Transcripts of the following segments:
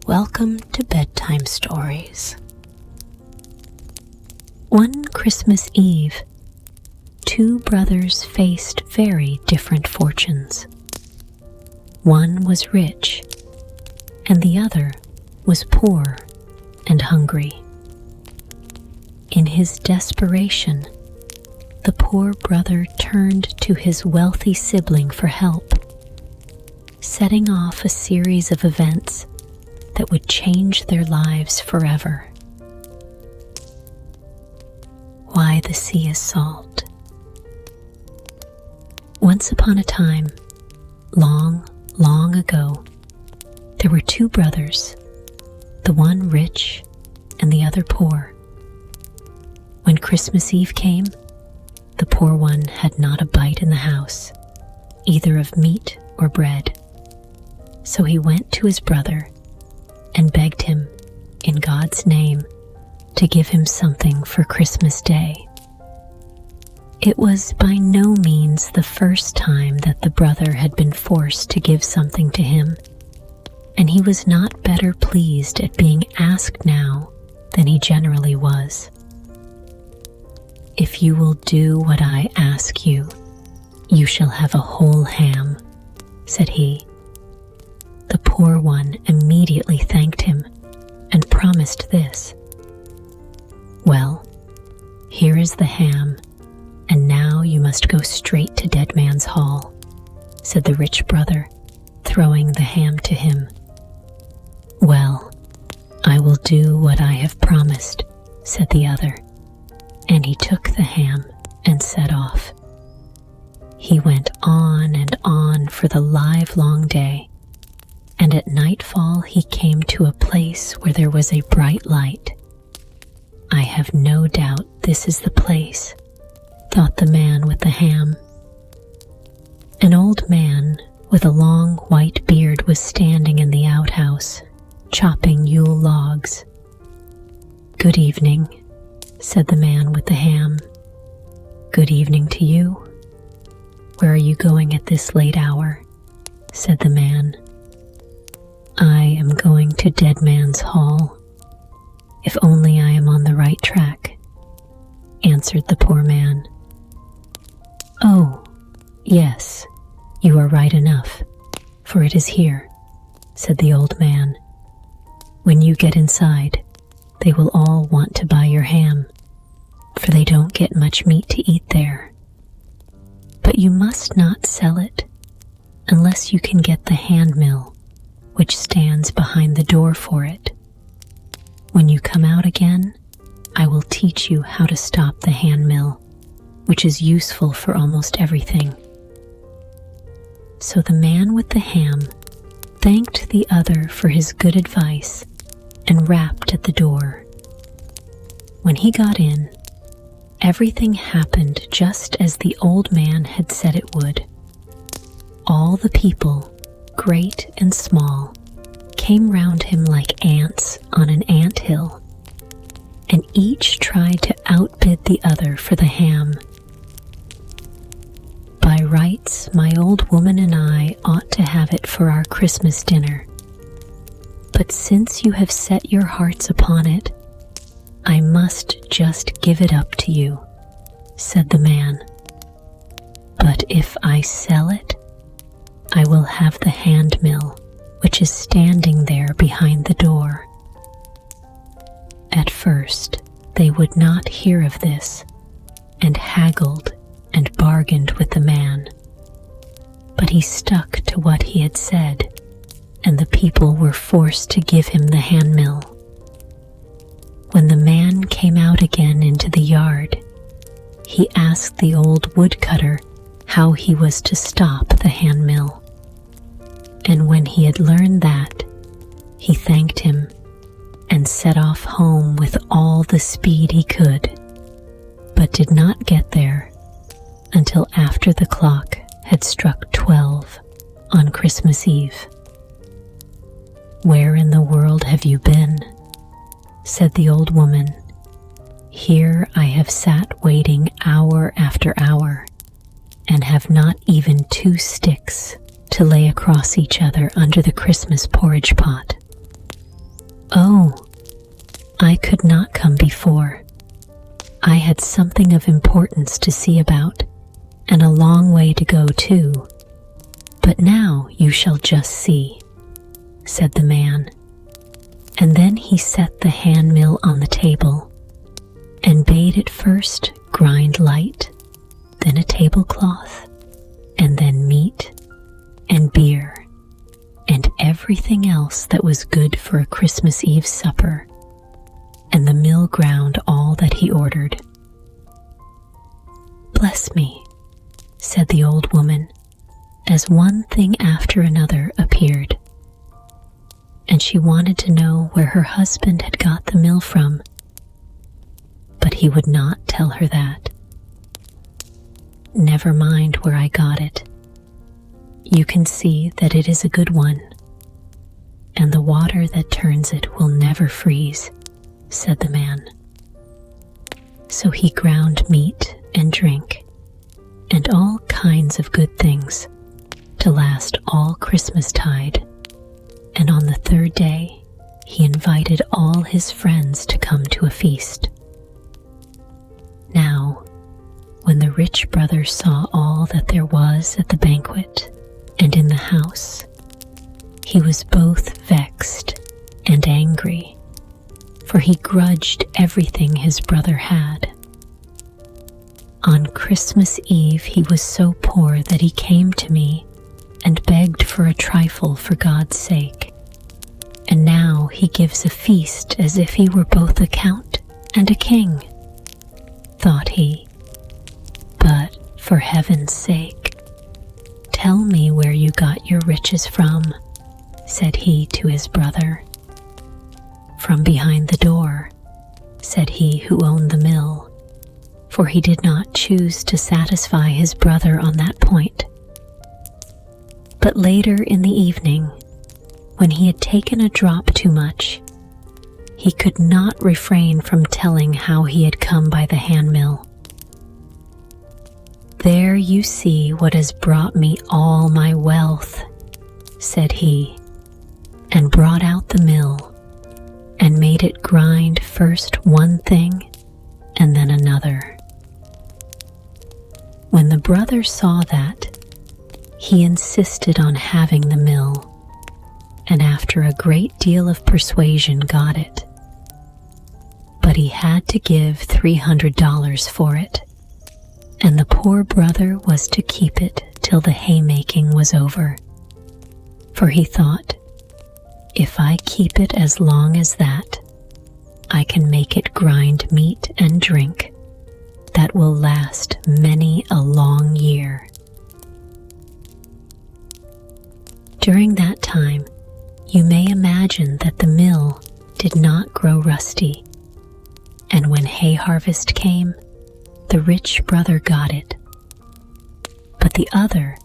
Welcome to Bedtime Stories. One Christmas Eve, two brothers faced very different fortunes. One was rich, and the other was poor and hungry. In his desperation, the poor brother turned to his wealthy sibling for help, setting off a series of events that would change their lives forever. Why the sea is salt. Once upon a time, long, long ago, there were two brothers, the one rich and the other poor. When Christmas Eve came, the poor one had not a bite in the house, either of meat or bread. So he went to his brother and begged him, in God's name, to give him something for Christmas Day. It was by no means the first time that the brother had been forced to give something to him, and he was not better pleased at being asked now than he generally was. "If you will do what I ask you, you shall have a whole ham," said he. The poor one immediately thanked him and promised this. "Well, here is the ham, and now you must go straight to Dead Man's Hall," said the rich brother, throwing the ham to him. "Well, I will do what I have promised," said the other, and he took the ham and set off. He went on and on for the livelong day, and at nightfall he came to a place where there was a bright light. "I have no doubt this is the place," thought the man with the ham. An old man with a long white beard was standing in the outhouse, chopping Yule logs. "Good evening," said the man with the ham. "Good evening to you. Where are you going at this late hour?" said the man. "I am going to Dead Man's Hall. If only I am on the right track," answered the poor man. "Oh, yes, you are right enough, for it is here," said the old man. "When you get inside, they will all want to buy your ham, for they don't get much meat to eat there. But you must not sell it unless you can get the hand mill, which stands behind the door for it. When you come out again, I will teach you how to stop the hand mill, which is useful for almost everything." So the man with the ham thanked the other for his good advice and rapped at the door. When he got in, everything happened just as the old man had said it would. All the people, great and small, came round him like ants on an anthill, and each tried to outbid the other for the ham. "By rights, my old woman and I ought to have it for our Christmas dinner. But since you have set your hearts upon it, I must just give it up to you," said the man. "But if I sell it, I will have the hand mill, which is standing there behind the door." At first, they would not hear of this, and haggled and bargained with the man. But he stuck to what he had said, and the people were forced to give him the hand mill. When the man came out again into the yard, he asked the old woodcutter how he was to stop the hand mill. And when he had learned that, he thanked him and set off home with all the speed he could, but did not get there until after the clock had struck 12 on Christmas Eve. "Where in the world have you been?" said the old woman. "Here I have sat waiting hour after hour, and have not even 2 sticks to lay across each other under the Christmas porridge pot." "Oh, I could not come before. I had something of importance to see about, and a long way to go too. But now you shall just see," said the man. And then he set the hand mill on the table and bade it first grind light, then a tablecloth, and then meat and beer and everything else that was good for a Christmas Eve supper, and the mill ground all that he ordered. "Bless me," said the old woman, as one thing after another appeared, and she wanted to know where her husband had got the mill from, but he would not tell her that. "Never mind where I got it. You can see that it is a good one, and the water that turns it will never freeze," said the man. So he ground meat and drink and all kinds of good things to last all Christmastide, and on the third day he invited all his friends to come to a feast. Now, when the rich brother saw all that there was at the banquet and in the house, he was both vexed and angry, for he grudged everything his brother had. On Christmas Eve he was so poor that he came to me and begged for a trifle for God's sake, and now he gives a feast as if he were both a count and a king, thought he. But for heaven's sake, tell me where you got your riches from, said he to his brother. From behind the door, said he who owned the mill, for he did not choose to satisfy his brother on that point. But later in the evening, when he had taken a drop too much, he could not refrain from telling how he had come by the handmill. There you see what has brought me all my wealth, said he, and brought out the mill, and made it grind first one thing and then another. When the brother saw that, he insisted on having the mill, and after a great deal of persuasion got it. But he had to give $300 for it, and the poor brother was to keep it till the haymaking was over. For he thought, if I keep it as long as that, I can make it grind meat and drink that will last many a long year. During that time, you may imagine that the mill did not grow rusty, and when hay harvest came, the rich brother got it. But the other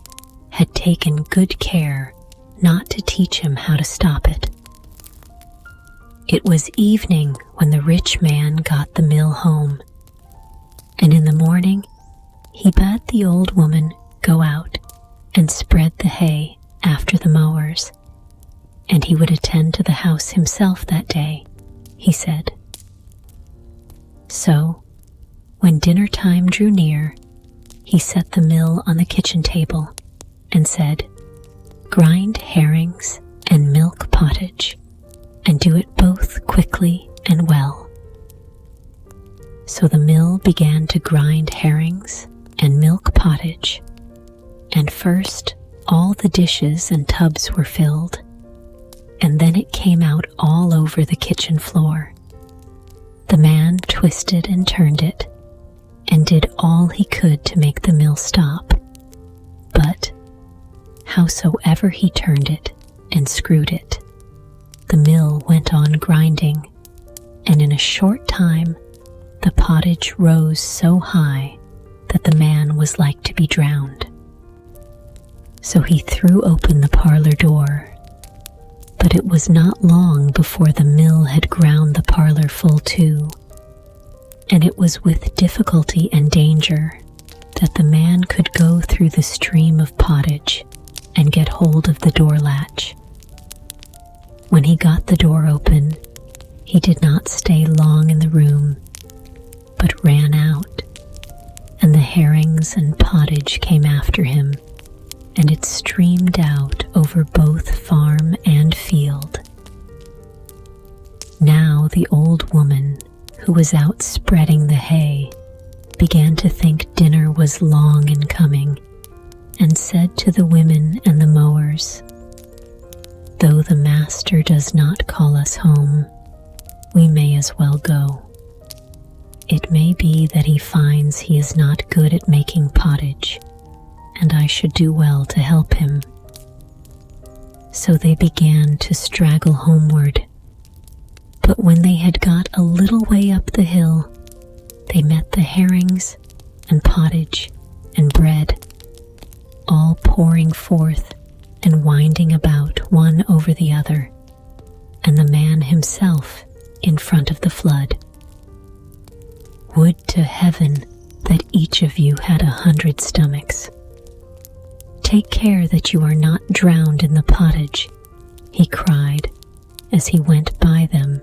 had taken good care not to teach him how to stop it. It was evening when the rich man got the mill home, and in the morning he bade the old woman go out and spread the hay after the mowers, and he would attend to the house himself that day, he said. So, when dinner time drew near, he set the mill on the kitchen table and said, grind herrings and milk pottage, and do it both quickly and well. So the mill began to grind herrings and milk pottage, and first all the dishes and tubs were filled, and then it came out all over the kitchen floor. The man twisted and turned it, and did all he could to make the mill stop, but howsoever he turned it and screwed it, the mill went on grinding, and in a short time the pottage rose so high that the man was like to be drowned. So he threw open the parlor door, but it was not long before the mill had ground the parlor full too, and it was with difficulty and danger that the man could go through the stream of pottage and get hold of the door latch. When he got the door open, He did not stay long in the room, but ran out, and the herrings and pottage came after him, and it streamed out over both farm and field. Now the old woman, who was out spreading the hay, began to think dinner was long in coming, and said to the women and the mowers, "Though the master does not call us home, we may as well go. It may be that he finds he is not good at making pottage, and I should do well to help him." So they began to straggle homeward. But when they had got a little way up the hill, they met the herrings and pottage and bread, all pouring forth and winding about one over the other, and the man himself in front of the flood. "Would to heaven that each of you had 100 stomachs. Take care that you are not drowned in the pottage," he cried as he went by them,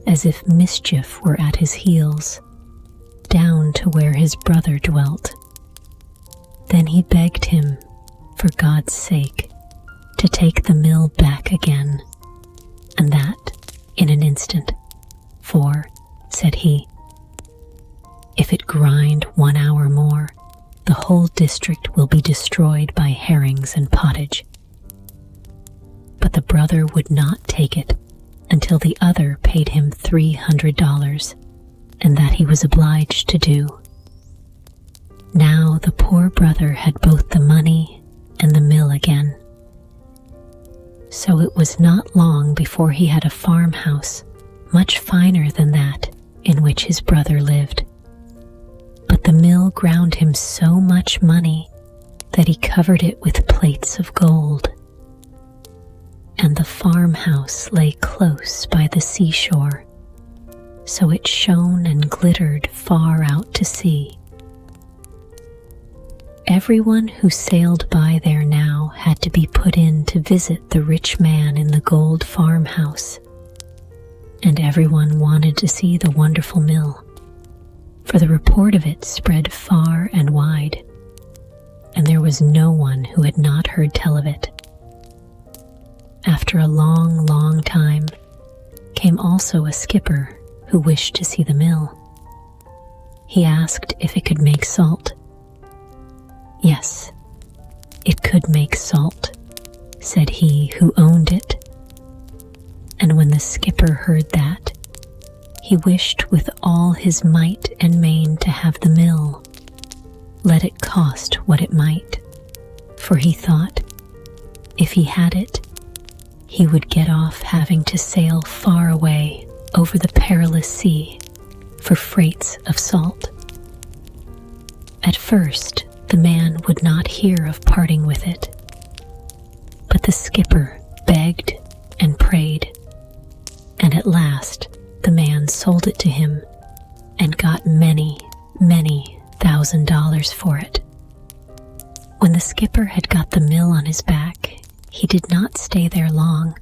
as if mischief were at his heels, down to where his brother dwelt. Then he begged him, for God's sake, to take the mill back again, and that in an instant. "For," said he, "if it grind 1 hour more, the whole district will be destroyed by herrings and pottage." But the brother would not take it until the other paid him $300, and that he was obliged to do. Now the poor brother had both the money and the mill again. So it was not long before he had a farmhouse much finer than that in which his brother lived. But the mill ground him so much money that he covered it with plates of gold. And the farmhouse lay close by the seashore, so it shone and glittered far out to sea. Everyone who sailed by there now had to be put in to visit the rich man in the gold farmhouse, and everyone wanted to see the wonderful mill, for the report of it spread far and wide, and there was no one who had not heard tell of it. After a long, long time came also a skipper who wished to see the mill. He asked if it could make salt. Yes, it could make salt, said he who owned it. And when the skipper heard that, he wished with all his might and main to have the mill, let it cost what it might, for he thought, if he had it, he would get off having to sail far away over the perilous sea for freights of salt. At first, the man would not hear of parting with it, but the skipper begged and prayed, and at last the man sold it to him and got many, many $1,000s for it. When the skipper had got the mill on his back, he did not stay there long,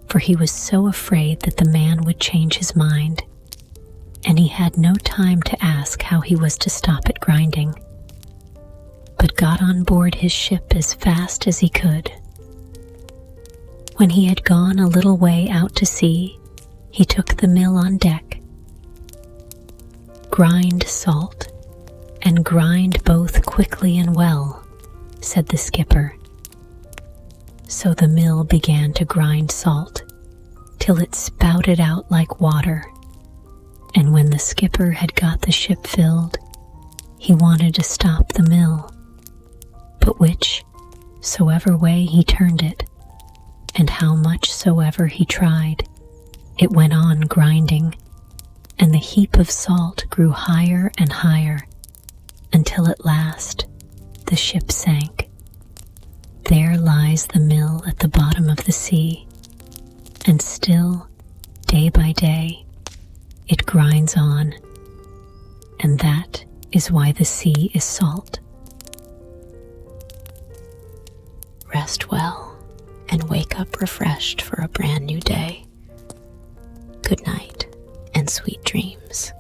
for he was so afraid that the man would change his mind, and he had no time to ask how he was to stop it grinding, but got on board his ship as fast as he could. When he had gone a little way out to sea, he took the mill on deck. "Grind salt, and grind both quickly and well," said the skipper. So the mill began to grind salt, till it spouted out like water, and when the skipper had got the ship filled, he wanted to stop the mill, but whichsoever way he turned it, and how much soever he tried, it went on grinding, and the heap of salt grew higher and higher, until at last the ship sank. There lies the mill at the bottom of the sea, and still, day by day, it grinds on, and that is why the sea is salt. Rest well and wake up refreshed for a brand new day. Good night and sweet dreams.